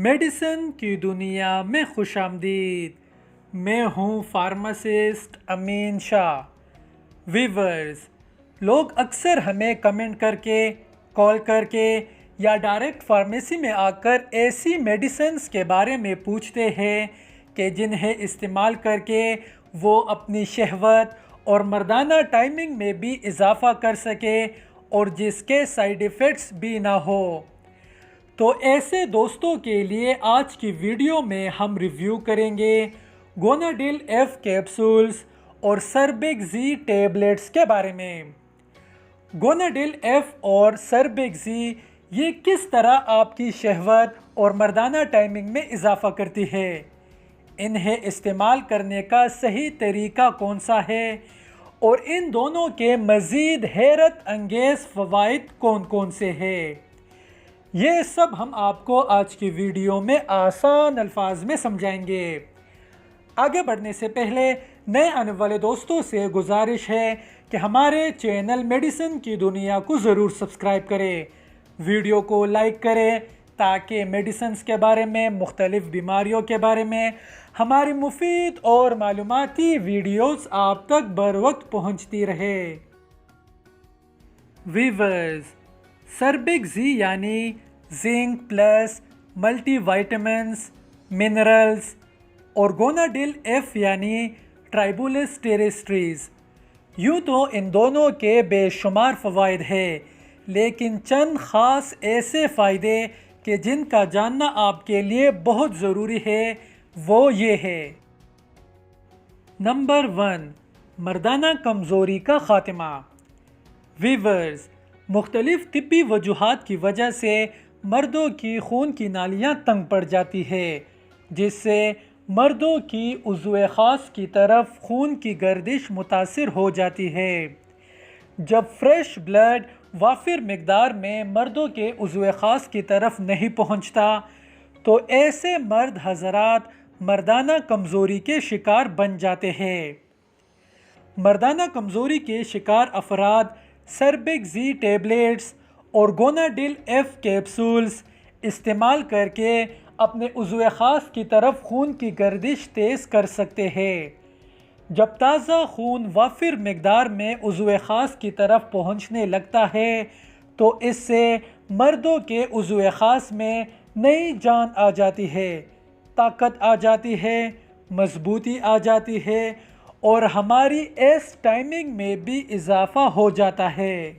Medicine کی دنیا میں خوش آمدید۔ میں ہوں فارماسسٹ امین شاہ۔ ویورز، لوگ اکثر ہمیں کمنٹ کر کے، کال کر کے یا ڈائریکٹ فارمیسی میں آ کر ایسی میڈیسنز کے بارے میں پوچھتے ہیں کہ جنہیں استعمال کر کے وہ اپنی شہوت اور مردانہ ٹائمنگ میں بھی اضافہ کر سکے اور جس کے سائیڈ ایفیکٹس بھی نہ ہو۔ تو ایسے دوستوں کے لیے آج کی ویڈیو میں ہم ریویو کریں گے گوناڈیل ایف کیپسولز اور سربیک زی ٹیبلٹس کے بارے میں۔ گوناڈیل ایف اور سربیک زی یہ کس طرح آپ کی شہوت اور مردانہ ٹائمنگ میں اضافہ کرتی ہے، انہیں استعمال کرنے کا صحیح طریقہ کون سا ہے اور ان دونوں کے مزید حیرت انگیز فوائد کون کون سے ہیں، یہ سب ہم آپ کو آج کی ویڈیو میں آسان الفاظ میں سمجھائیں گے۔ آگے بڑھنے سے پہلے نئے آنے والے دوستوں سے گزارش ہے کہ ہمارے چینل میڈیسن کی دنیا کو ضرور سبسکرائب کریں، ویڈیو کو لائک کریں تاکہ میڈیسنز کے بارے میں، مختلف بیماریوں کے بارے میں ہماری مفید اور معلوماتی ویڈیوز آپ تک بروقت پہنچتی رہے۔ ویورز، سربیک زی یعنی zinc plus multi vitamins, minerals اور گوناڈیل ایف یعنی ٹرائبولس ٹیریسٹریز، یوں تو ان دونوں کے بے شمار فوائد ہیں، لیکن چند خاص ایسے فائدے کہ جن کا جاننا آپ کے لیے بہت ضروری ہے وہ یہ ہے۔ نمبر 1، مردانہ کمزوری کا خاتمہ۔ ویورز، مختلف طبی وجوہات کی وجہ سے مردوں کی خون کی نالیاں تنگ پڑ جاتی ہے، جس سے مردوں کی عضو خاص کی طرف خون کی گردش متاثر ہو جاتی ہے۔ جب فریش بلڈ وافر مقدار میں مردوں کے عضو خاص کی طرف نہیں پہنچتا تو ایسے مرد حضرات مردانہ کمزوری کے شکار بن جاتے ہیں۔ مردانہ کمزوری کے شکار افراد سربیک زی ٹیبلٹس اور گوناڈیل ایف کیپسولز استعمال کر کے اپنے عضو خاص کی طرف خون کی گردش تیز کر سکتے ہیں۔ جب تازہ خون وافر مقدار میں عضو خاص کی طرف پہنچنے لگتا ہے تو اس سے مردوں کے عضو خاص میں نئی جان آ جاتی ہے، طاقت آ جاتی ہے، مضبوطی آ جاتی ہے اور ہماری ایس ٹائمنگ میں بھی اضافہ ہو جاتا ہے۔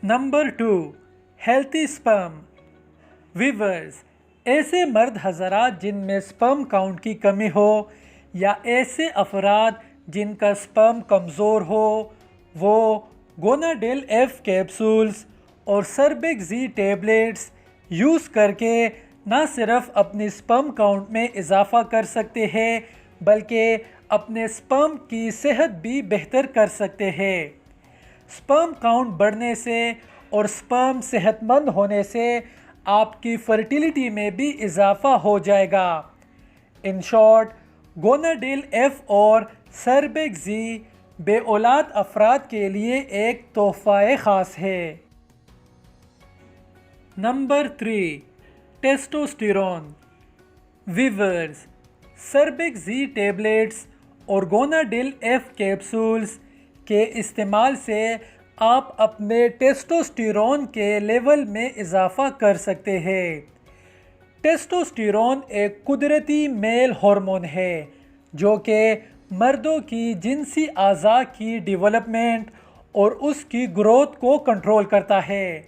Number 2، healthy sperm. ویورز، ایسے مرد حضرات جن میں سپرم کاؤنٹ کی کمی ہو یا ایسے افراد جن کا سپرم کمزور ہو، وہ گوناڈیل ایف کیپسولز اور سربیک زی ٹیبلٹس یوز کر کے نہ صرف اپنی سپرم کاؤنٹ میں اضافہ کر سکتے ہیں بلکہ اپنے سپرم کی صحت بھی بہتر کر سکتے ہیں۔ سپرم کاؤنٹ بڑھنے سے اور سپرم صحت مند ہونے سے آپ کی فرٹیلیٹی میں بھی اضافہ ہو جائے گا۔ ان شارٹ، گوناڈیل ایف اور سربیک زی بے اولاد افراد کے لیے ایک تحفہ خاص ہے۔ Number 3، testosterone. ویورز، سربیک زی ٹیبلٹس اور گوناڈیل ایف کیپسولز کے استعمال سے آپ اپنے ٹیسٹوسٹیرون کے لیول میں اضافہ کر سکتے ہیں۔ ٹیسٹوسٹیرون ایک قدرتی میل ہارمون ہے جو کہ مردوں کی جنسی اعضاء کی ڈیولپمنٹ اور اس کی گروتھ کو کنٹرول کرتا ہے۔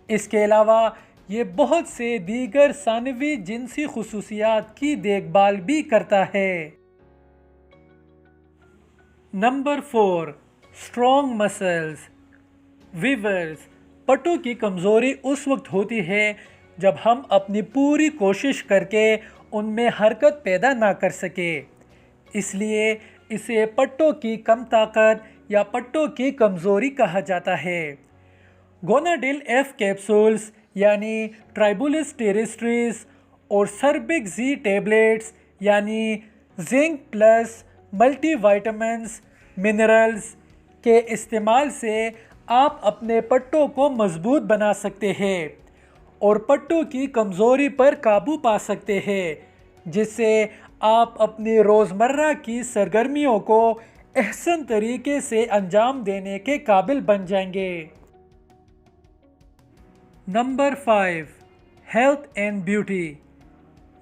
اس کے علاوہ یہ بہت سے دیگر ثانوی جنسی خصوصیات کی دیکھ بھال بھی کرتا ہے۔ Number 4، strong muscles. ویورز، پٹھوں کی کمزوری اس وقت ہوتی ہے جب ہم اپنی پوری کوشش کر کے ان میں حرکت پیدا نہ کر سکے، اس لیے اسے پٹھوں کی کم طاقت یا پٹھوں کی کمزوری کہا جاتا ہے۔ گوناڈیل ایف کیپسولز یعنی ٹرائبولس ٹیریسٹریز اور سربیک زی ٹیبلٹس یعنی zinc plus multi vitamins, minerals کے استعمال سے آپ اپنے پٹھوں کو مضبوط بنا سکتے ہیں اور پٹوں کی کمزوری پر قابو پا سکتے ہیں، جس سے آپ اپنی روزمرہ کی سرگرمیوں کو احسن طریقے سے انجام دینے کے قابل بن جائیں گے۔ Number 5، health and beauty.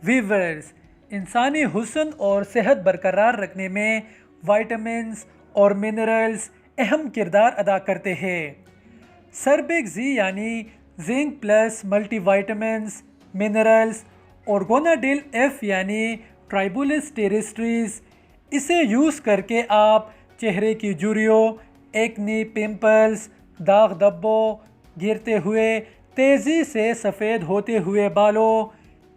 Viewers, انسانی حسن اور صحت برقرار رکھنے میں وائٹامنز اور منرلز اہم کردار ادا کرتے ہیں۔ سربیک زی یعنی zinc plus multi vitamins, minerals اور گوناڈیل ایف یعنی ٹرائبولس ٹیریسٹریز، اسے یوز کر کے آپ چہرے کی جھریوں، ایکنی، پمپلز، داغ دھبوں، گرتے ہوئے تیزی سے سفید ہوتے ہوئے بالوں،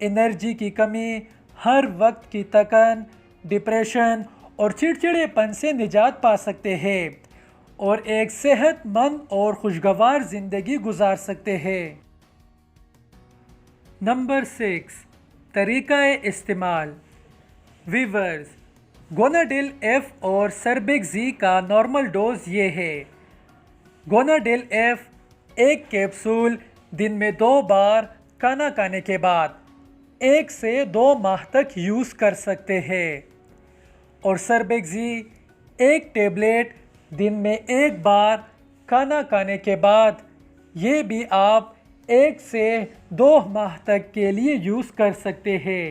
انرجی کی کمی، ہر وقت کی تھکن، ڈپریشن اور چڑچڑے پن سے نجات پا سکتے ہیں اور ایک صحت مند اور خوشگوار زندگی گزار سکتے ہیں۔ نمبر 6، طریقہ استعمال۔ ویورز، گوناڈیل ایف اور سربیک زی کا نارمل ڈوز یہ ہے۔ گوناڈیل ایف 1 کیپسول دن میں 2 بار کھانا کھانے کے بعد 1 سے 2 ماہ تک یوز کر سکتے ہیں، اور سربیک زی 1 ٹیبلٹ دن میں 1 بار کھانا کھانے کے بعد، یہ بھی آپ 1 سے 2 ماہ تک کے لیے یوز کر سکتے ہیں۔